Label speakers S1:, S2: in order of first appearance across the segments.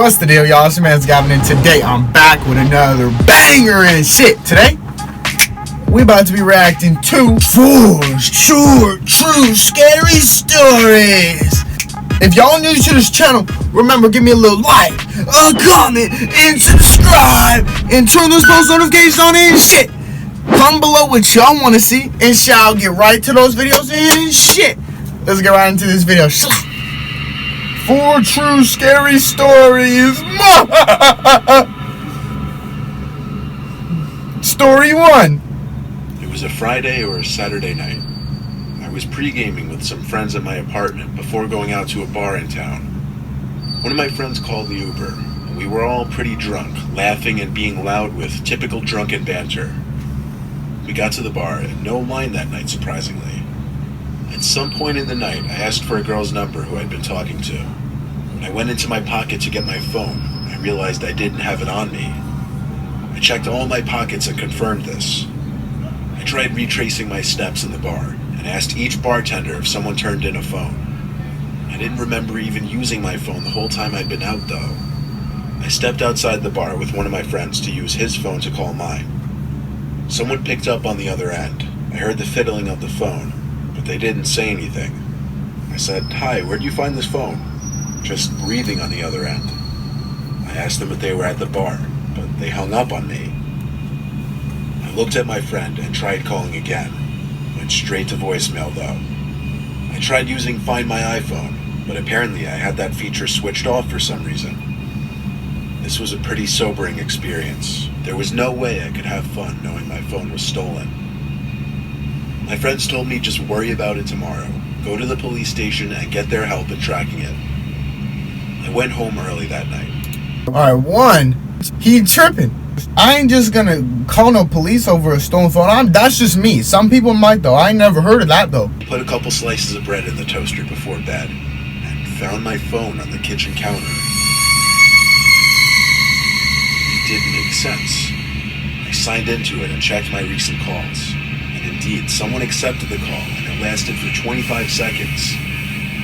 S1: What's the deal, y'all? It's your man's Gavin, and today I'm back with another banger and shit. Today, we about to be reacting to 4 short, true, scary stories. If y'all new to this channel, remember, give me a little like, a comment, and subscribe, and turn those post notifications on and shit. Comment below what y'all want to see, and shall get right to those videos and shit. Let's get right into this video. 4 true scary stories. Story 1.
S2: It was a Friday or a Saturday night. I was pre-gaming with some friends at my apartment before going out to a bar in town. One of my friends called the Uber, and we were all pretty drunk, laughing and being loud with typical drunken banter. We got to the bar, and no line that night, surprisingly. At some point in the night, I asked for a girl's number who I'd been talking to. When I went into my pocket to get my phone, I realized I didn't have it on me. I checked all my pockets and confirmed this. I tried retracing my steps in the bar and asked each bartender if someone turned in a phone. I didn't remember even using my phone the whole time I'd been out, though. I stepped outside the bar with one of my friends to use his phone to call mine. Someone picked up on the other end. I heard the fiddling of the phone, but they didn't say anything. I said, "Hi, where'd you find this phone?" Just breathing on the other end. I asked them if they were at the bar, but they hung up on me. I looked at my friend and tried calling again. Went straight to voicemail, though. I tried using Find My iPhone, but apparently I had that feature switched off for some reason. This was a pretty sobering experience. There was no way I could have fun knowing my phone was stolen. My friends told me just worry about it tomorrow. Go to the police station and get their help in tracking it. I went home early that night.
S1: Alright, 1, he tripping. I ain't just gonna call no police over a stolen phone. That's just me. Some people might, though. I ain't never heard of that, though.
S2: Put a couple slices of bread in the toaster before bed and found my phone on the kitchen counter. It didn't make sense. I signed into it and checked my recent calls. And indeed, someone accepted the call, and it lasted for 25 seconds.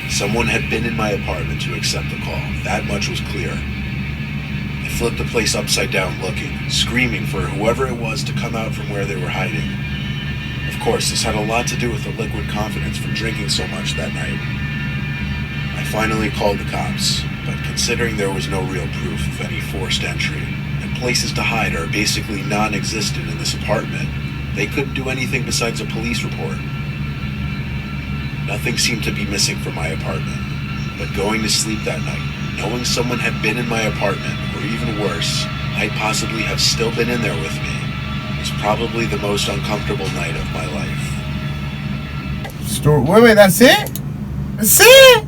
S2: Someone had been in my apartment to accept the call. That much was clear. I flipped the place upside down looking, screaming for whoever it was to come out from where they were hiding. Of course, this had a lot to do with the liquid confidence from drinking so much that night. I finally called the cops, but considering there was no real proof of any forced entry, and places to hide are basically non-existent in this apartment, they couldn't do anything besides a police report. Nothing seemed to be missing from my apartment, but going to sleep that night, knowing someone had been in my apartment, or even worse, might possibly have still been in there with me, was probably the most uncomfortable night of my life.
S1: Wait, that's it? That's it?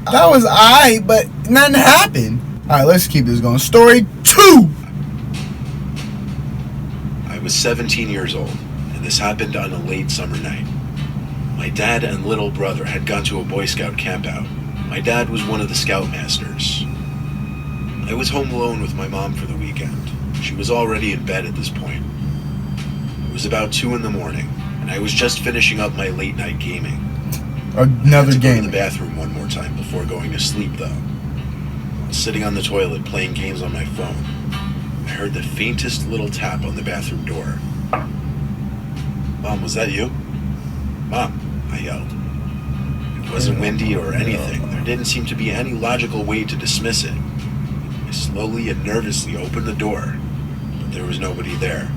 S1: That was I, but nothing happened. Alright, let's keep this going. Story 2.
S2: I was 17 years old, and this happened on a late summer night. My dad and little brother had gone to a Boy Scout campout. My dad was one of the Scoutmasters. I was home alone with my mom for the weekend. She was already in bed at this point. It was about 2 in the morning, and I was just finishing up my late night gaming.
S1: Another game.
S2: I had to go to the bathroom one more time before going to sleep, though. I was sitting on the toilet playing games on my phone. I heard the faintest little tap on the bathroom door. "Mom, was that you?" "Mom," I yelled. It wasn't windy or anything. There didn't seem to be any logical way to dismiss it. I slowly and nervously opened the door, but there was nobody there.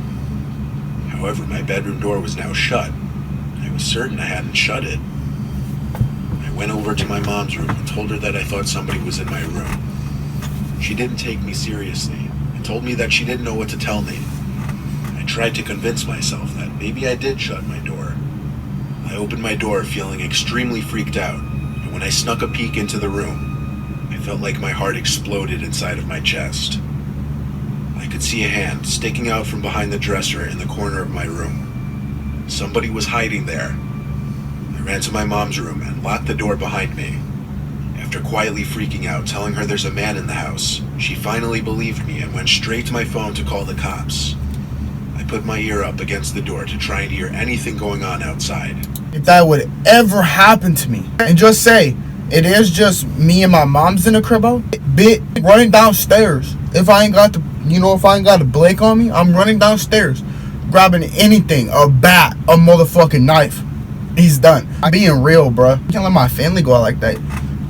S2: However, my bedroom door was now shut. I was certain I hadn't shut it. I went over to my mom's room and told her that I thought somebody was in my room. She didn't take me seriously and told me that she didn't know what to tell me. I tried to convince myself that maybe I did shut my door. I opened my door feeling extremely freaked out, and when I snuck a peek into the room, I felt like my heart exploded inside of my chest. I could see a hand sticking out from behind the dresser in the corner of my room. Somebody was hiding there. I ran to my mom's room and locked the door behind me. After quietly freaking out, telling her there's a man in the house, she finally believed me and went straight to my phone to call the cops. I put my ear up against the door to try and hear anything going on outside.
S1: If that would ever happen to me, and just say, it is just me and my mom's in the cribbo. Bit running downstairs. If I ain't got the Blake on me, I'm running downstairs, grabbing anything, a bat, a motherfucking knife. He's done. I'm being real, bro. You can't let my family go out like that.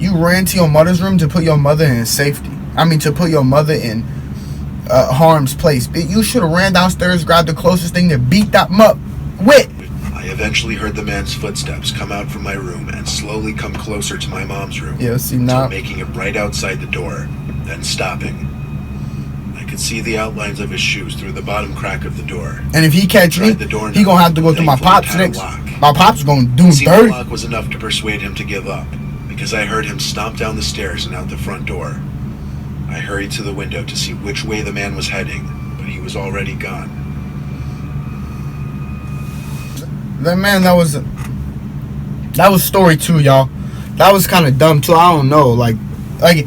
S1: You ran to your mother's room to put your mother in safety. To put your mother in harm's place. You should have ran downstairs, grabbed the closest thing to beat that mutt with.
S2: I eventually heard the man's footsteps come out from my room and slowly come closer to my mom's room.
S1: Yeah, see now.
S2: Making it right outside the door, then stopping. I could see the outlines of his shoes through the bottom crack of the door.
S1: And if he catch me, he gonna have to go through my pops next. My pops gonna do him dirty.
S2: The lock was enough to persuade him to give up, because I heard him stomp down the stairs and out the front door. I hurried to the window to see which way the man was heading, but he was already gone.
S1: That man, that was story 2, y'all. That was kind of dumb too. I don't know, like I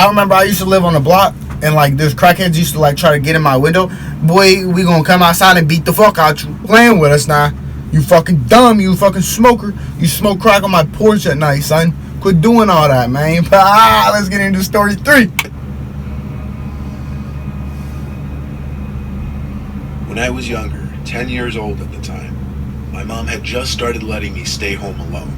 S1: remember I used to live on a block, and like there's crackheads used to like try to get in my window. Boy, we gonna come outside and beat the fuck out you. Playing with us now. You fucking dumb, you fucking smoker. You smoke crack on my porch at night, son. Quit doing all that, man. Let's get into story 3.
S2: When I was younger, 10 years old at the time, my mom had just started letting me stay home alone.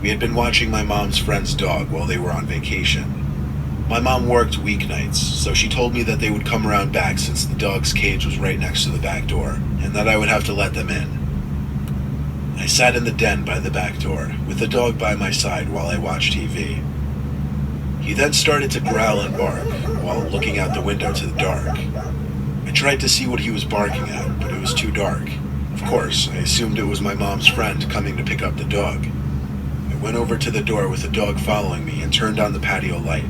S2: We had been watching my mom's friend's dog while they were on vacation. My mom worked weeknights, so she told me that they would come around back since the dog's cage was right next to the back door, and that I would have to let them in. I sat in the den by the back door, with the dog by my side while I watched TV. He then started to growl and bark, while looking out the window to the dark. I tried to see what he was barking at, but it was too dark. Of course, I assumed it was my mom's friend coming to pick up the dog. I went over to the door with the dog following me and turned on the patio light.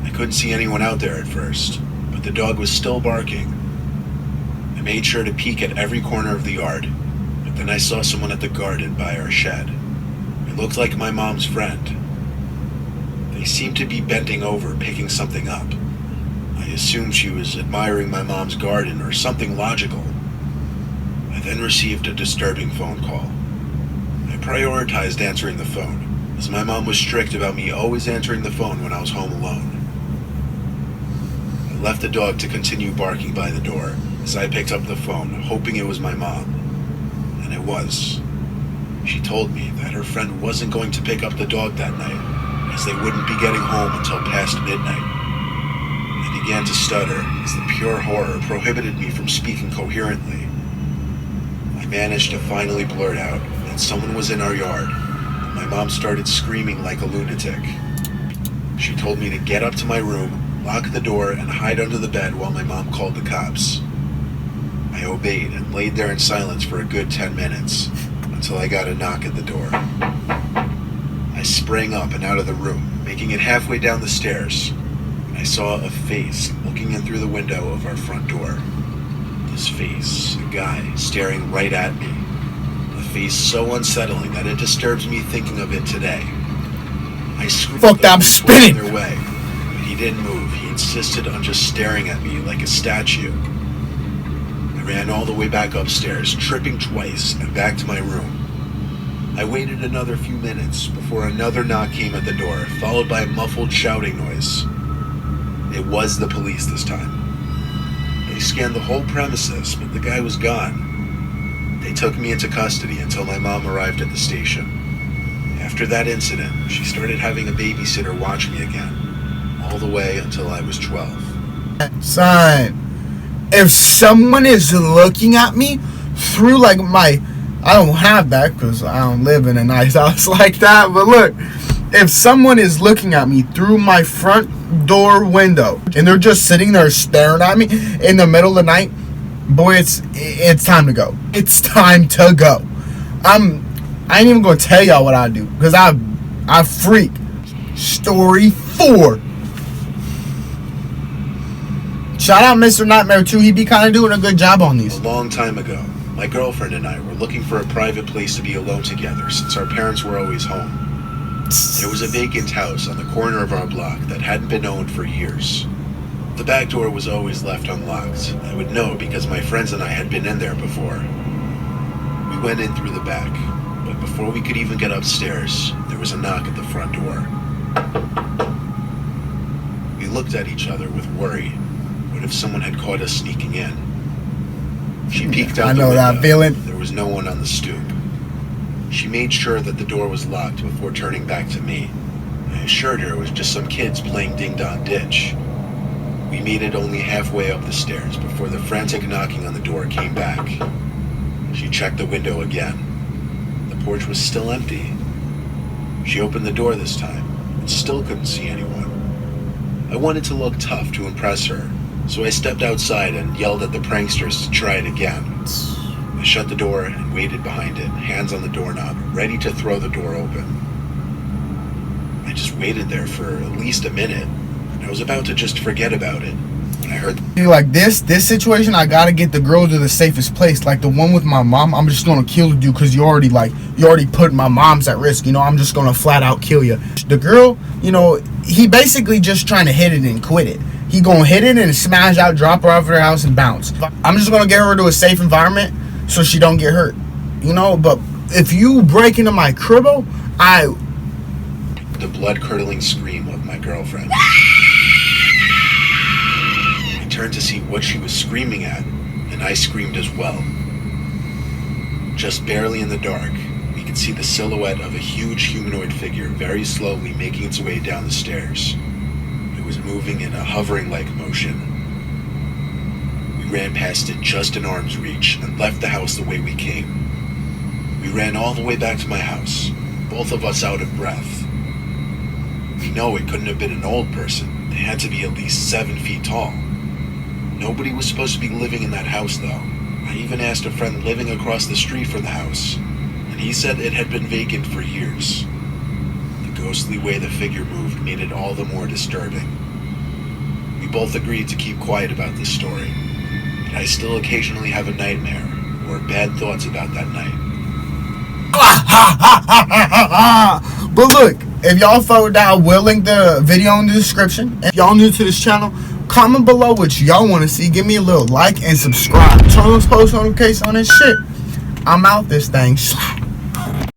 S2: I couldn't see anyone out there at first, but the dog was still barking. I made sure to peek at every corner of the yard. Then I saw someone at the garden by our shed. It looked like my mom's friend. They seemed to be bending over, picking something up. I assumed she was admiring my mom's garden or something logical. I then received a disturbing phone call. I prioritized answering the phone, as my mom was strict about me always answering the phone when I was home alone. I left the dog to continue barking by the door as I picked up the phone, hoping it was my mom. And it was. She told me that her friend wasn't going to pick up the dog that night, as they wouldn't be getting home until past midnight. I began to stutter, as the pure horror prohibited me from speaking coherently. I managed to finally blurt out that someone was in our yard, and my mom started screaming like a lunatic. She told me to get up to my room, lock the door, and hide under the bed while my mom called the cops. I obeyed and laid there in silence for a good 10 minutes, until I got a knock at the door. I sprang up and out of the room, making it halfway down the stairs, and I saw a face looking in through the window of our front door. This face, a guy, staring right at me. A face so unsettling that it disturbs me thinking of it today. I screamed.
S1: Fuck that, I'm spinning!
S2: Their way, but he didn't move. He insisted on just staring at me like a statue. I ran all the way back upstairs, tripping twice, and back to my room. I waited another few minutes before another knock came at the door, followed by a muffled shouting noise. It was the police this time. They scanned the whole premises, but the guy was gone. They took me into custody until my mom arrived at the station. After that incident, she started having a babysitter watch me again, all the way until I was 12.
S1: Son, if someone is looking at me through like I don't have that because I don't live in a nice house like that, but look, if someone is looking at me through my front door window and they're just sitting there staring at me in the middle of the night, boy, it's time to go. It's time to go. I ain't even gonna tell y'all what I do because I freak. Story 4. Shout out Mr. Nightmare 2. He be kind of doing a good job on these.
S2: A long time ago, my girlfriend and I were looking for a private place to be alone together since our parents were always home. There was a vacant house on the corner of our block that hadn't been owned for years. The back door was always left unlocked. I would know because my friends and I had been in there before. We went in through the back. But before we could even get upstairs, there was a knock at the front door. We looked at each other with worry. What if someone had caught us sneaking in? She peeked out the window.
S1: that feeling.
S2: There was no one on the stoop. She made sure that the door was locked before turning back to me. I assured her it was just some kids playing ding-dong ditch. We made it only halfway up the stairs before the frantic knocking on the door came back. She checked the window again. The porch was still empty. She opened the door this time and still couldn't see anyone. I wanted to look tough to impress her, so I stepped outside and yelled at the pranksters to try it again. I shut the door and waited behind it, hands on the doorknob, ready to throw the door open. I just waited there for at least a minute. I was about to just forget about it when I heard...
S1: Like this situation, I gotta get the girl to the safest place. Like the one with my mom, I'm just gonna kill the dude because you already put my mom's at risk. You know, I'm just gonna flat out kill you. The girl, you know, he basically just trying to hit it and quit it. He gonna hit it and smash out, drop her off at her house and bounce. I'm just gonna get her to a safe environment so she don't get hurt. You know, but if you break into my cribbo,
S2: the blood-curdling scream of my girlfriend. I turned to see what she was screaming at, and I screamed as well. Just barely in the dark, we could see the silhouette of a huge humanoid figure very slowly making its way down the stairs. It was moving in a hovering-like motion. We ran past it just in arm's reach and left the house the way we came. We ran all the way back to my house, both of us out of breath. We know it couldn't have been an old person. They had to be at least 7 feet tall. Nobody was supposed to be living in that house, though. I even asked a friend living across the street from the house, and he said it had been vacant for years. The ghostly way the figure moved made it all the more disturbing. We both agreed to keep quiet about this story, but I still occasionally have a nightmare or bad thoughts about that night.
S1: But look, if y'all followed that, I will link the video in the description. If y'all new to this channel, comment below what y'all want to see. Give me a little like and subscribe. Turn those post notifications on this shit. I'm out this thing.